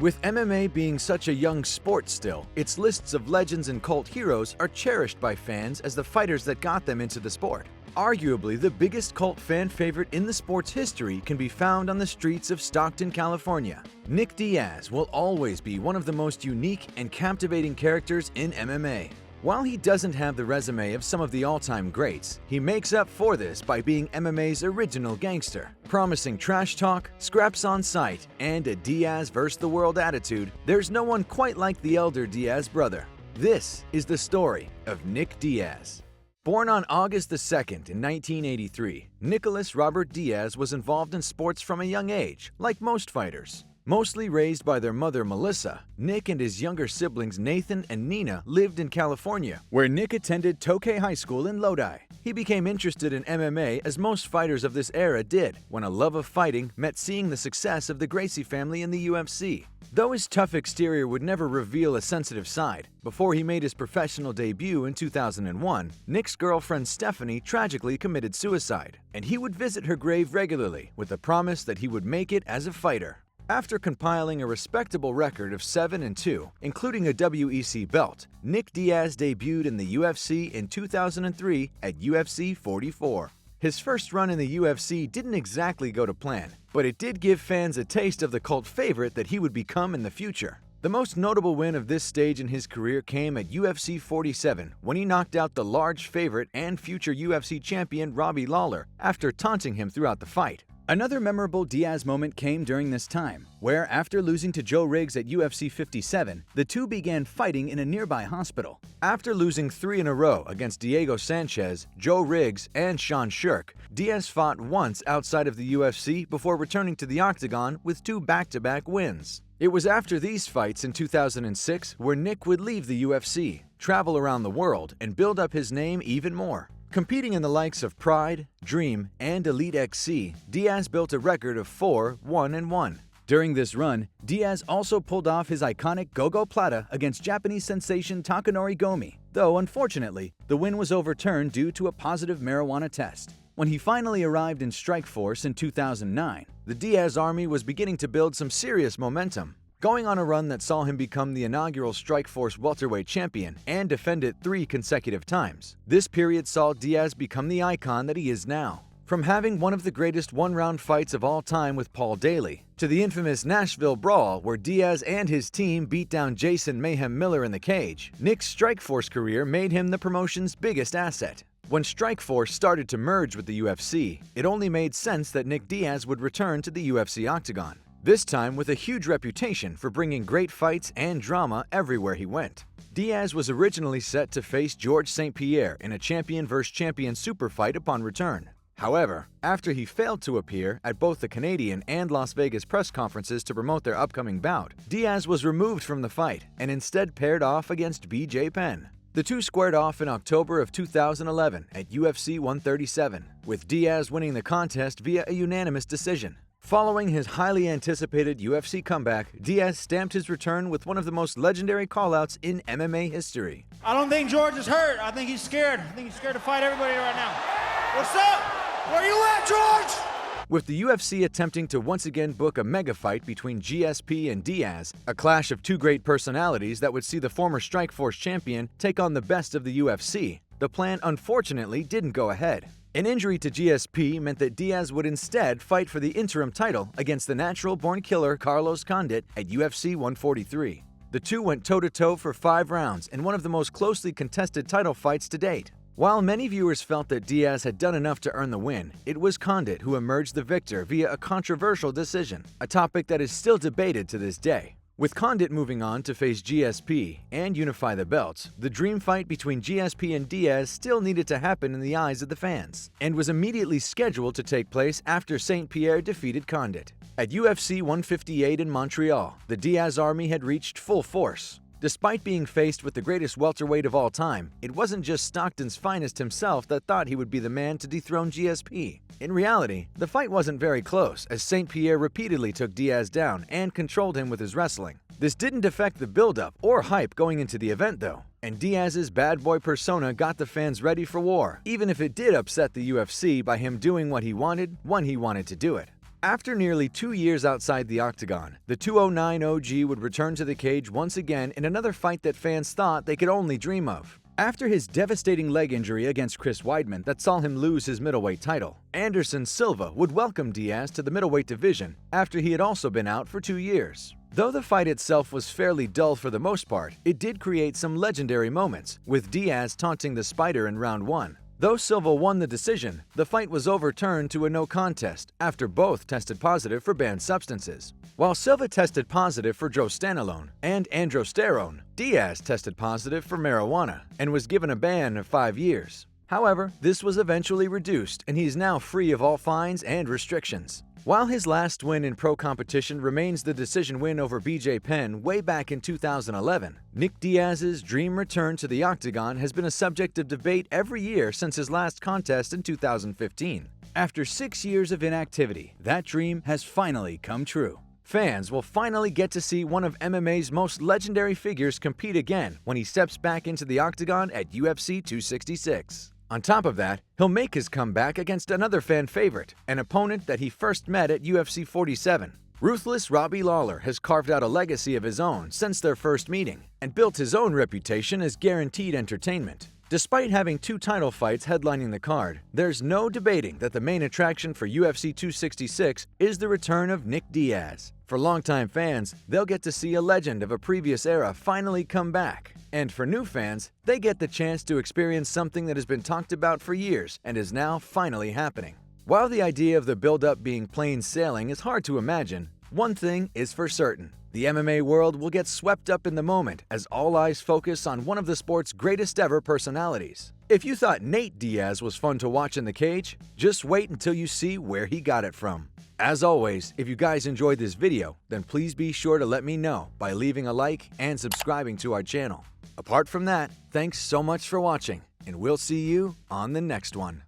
With MMA being such a young sport still, its lists of legends and cult heroes are cherished by fans as the fighters that got them into the sport. Arguably, the biggest cult fan favorite in the sport's history can be found on the streets of Stockton, California. Nick Diaz will always be one of the most unique and captivating characters in MMA. While he doesn't have the resume of some of the all-time greats, he makes up for this by being MMA's original gangster. Promising trash talk, scraps on sight, and a Diaz versus the world attitude, there's no one quite like the elder Diaz brother. This is the story of Nick Diaz. Born on August 2nd in 1983, Nicholas Robert Diaz was involved in sports from a young age, like most fighters. Mostly raised by their mother Melissa, Nick and his younger siblings Nathan and Nina lived in California, where Nick attended Tokay High School in Lodi. He became interested in MMA as most fighters of this era did, when a love of fighting met seeing the success of the Gracie family in the UFC. Though his tough exterior would never reveal a sensitive side, before he made his professional debut in 2001, Nick's girlfriend Stephanie tragically committed suicide, and he would visit her grave regularly with the promise that he would make it as a fighter. After compiling a respectable record of 7-2, including a WEC belt, Nick Diaz debuted in the UFC in 2003 at UFC 44. His first run in the UFC didn't exactly go to plan, but it did give fans a taste of the cult favorite that he would become in the future. The most notable win of this stage in his career came at UFC 47 when he knocked out the large favorite and future UFC champion Robbie Lawler after taunting him throughout the fight. Another memorable Diaz moment came during this time, where after losing to Joe Riggs at UFC 57, the two began fighting in a nearby hospital. After losing 3 in a row against Diego Sanchez, Joe Riggs, and Sean Shirk, Diaz fought once outside of the UFC before returning to the octagon with 2 back-to-back wins. It was after these fights in 2006 where Nick would leave the UFC, travel around the world, and build up his name even more. Competing in the likes of Pride, Dream, and Elite XC, Diaz built a record of 4-1-1. During this run, Diaz also pulled off his iconic Gogo Plata against Japanese sensation Takanori Gomi, though unfortunately, the win was overturned due to a positive marijuana test. When he finally arrived in Strikeforce in 2009, the Diaz army was beginning to build some serious momentum, going on a run that saw him become the inaugural Strikeforce welterweight champion and defend it 3 consecutive times. This period saw Diaz become the icon that he is now. From having one of the greatest one-round fights of all time with Paul Daly, to the infamous Nashville Brawl where Diaz and his team beat down Jason Mayhem Miller in the cage, Nick's Strikeforce career made him the promotion's biggest asset. When Strikeforce started to merge with the UFC, it only made sense that Nick Diaz would return to the UFC octagon. This time with a huge reputation for bringing great fights and drama everywhere he went. Diaz was originally set to face George St-Pierre in a champion vs. champion super fight upon return. However, after he failed to appear at both the Canadian and Las Vegas press conferences to promote their upcoming bout, Diaz was removed from the fight and instead paired off against BJ Penn. The two squared off in October of 2011 at UFC 137, with Diaz winning the contest via a unanimous decision. Following his highly anticipated UFC comeback, Diaz stamped his return with one of the most legendary callouts in MMA history. I don't think George is hurt. I think he's scared. I think he's scared to fight everybody right now. What's up? Where you at, George? With the UFC attempting to once again book a mega fight between GSP and Diaz, a clash of 2 great personalities that would see the former Strikeforce champion take on the best of the UFC, the plan unfortunately didn't go ahead. An injury to GSP meant that Diaz would instead fight for the interim title against the natural-born killer Carlos Condit at UFC 143. The two went toe-to-toe for 5 rounds in one of the most closely contested title fights to date. While many viewers felt that Diaz had done enough to earn the win, it was Condit who emerged the victor via a controversial decision, a topic that is still debated to this day. With Condit moving on to face GSP and unify the belts, the dream fight between GSP and Diaz still needed to happen in the eyes of the fans, and was immediately scheduled to take place after St-Pierre defeated Condit. At UFC 158 in Montreal, the Diaz army had reached full force. Despite being faced with the greatest welterweight of all time, it wasn't just Stockton's finest himself that thought he would be the man to dethrone GSP. In reality, the fight wasn't very close, as St-Pierre repeatedly took Diaz down and controlled him with his wrestling. This didn't affect the build-up or hype going into the event though, and Diaz's bad boy persona got the fans ready for war, even if it did upset the UFC by him doing what he wanted when he wanted to do it. After nearly 2 years outside the octagon, the 209 OG would return to the cage once again in another fight that fans thought they could only dream of. After his devastating leg injury against Chris Weidman that saw him lose his middleweight title, Anderson Silva would welcome Diaz to the middleweight division after he had also been out for 2 years. Though the fight itself was fairly dull for the most part, it did create some legendary moments, with Diaz taunting the Spider in round 1. Though Silva won the decision, the fight was overturned to a no contest after both tested positive for banned substances. While Silva tested positive for drostanolone and androsterone, Diaz tested positive for marijuana and was given a ban of 5 years. However, this was eventually reduced and he's now free of all fines and restrictions. While his last win in pro competition remains the decision win over BJ Penn way back in 2011, Nick Diaz's dream return to the octagon has been a subject of debate every year since his last contest in 2015. After 6 years of inactivity, that dream has finally come true. Fans will finally get to see one of MMA's most legendary figures compete again when he steps back into the octagon at UFC 266. On top of that, he'll make his comeback against another fan favorite, an opponent that he first met at UFC 47. Ruthless Robbie Lawler has carved out a legacy of his own since their first meeting and built his own reputation as guaranteed entertainment. Despite having 2 title fights headlining the card, there's no debating that the main attraction for UFC 266 is the return of Nick Diaz. For longtime fans, they'll get to see a legend of a previous era finally come back. And for new fans, they get the chance to experience something that has been talked about for years and is now finally happening. While the idea of the build-up being plain sailing is hard to imagine, one thing is for certain. The MMA world will get swept up in the moment as all eyes focus on one of the sport's greatest ever personalities. If you thought Nate Diaz was fun to watch in the cage, just wait until you see where he got it from. As always, if you guys enjoyed this video, then please be sure to let me know by leaving a like and subscribing to our channel. Apart from that, thanks so much for watching, and we'll see you on the next one.